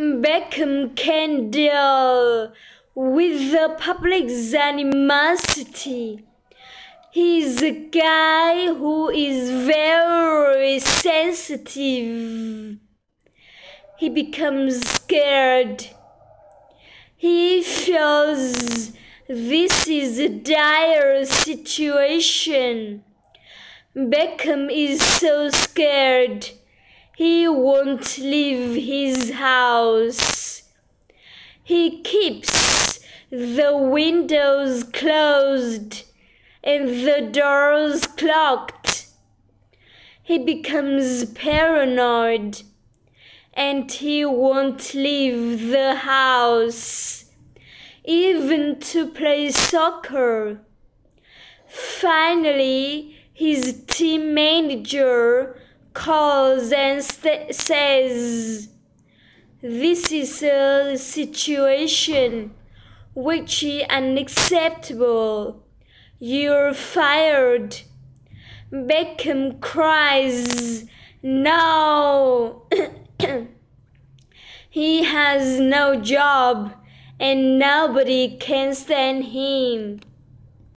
Beckham can deal with the public's animosity. He's a guy who is very sensitive. He becomes scared. He feels this is a dire situation. Beckham is so scared. He won't leave his house. He keeps the windows closed and the doors locked. He becomes paranoid and he won't leave the house, even to play soccer. Finally, his team manager calls and says, "This is a situation which is unacceptable. You're fired." Beckham cries, "No!" He has no job and nobody can stand him.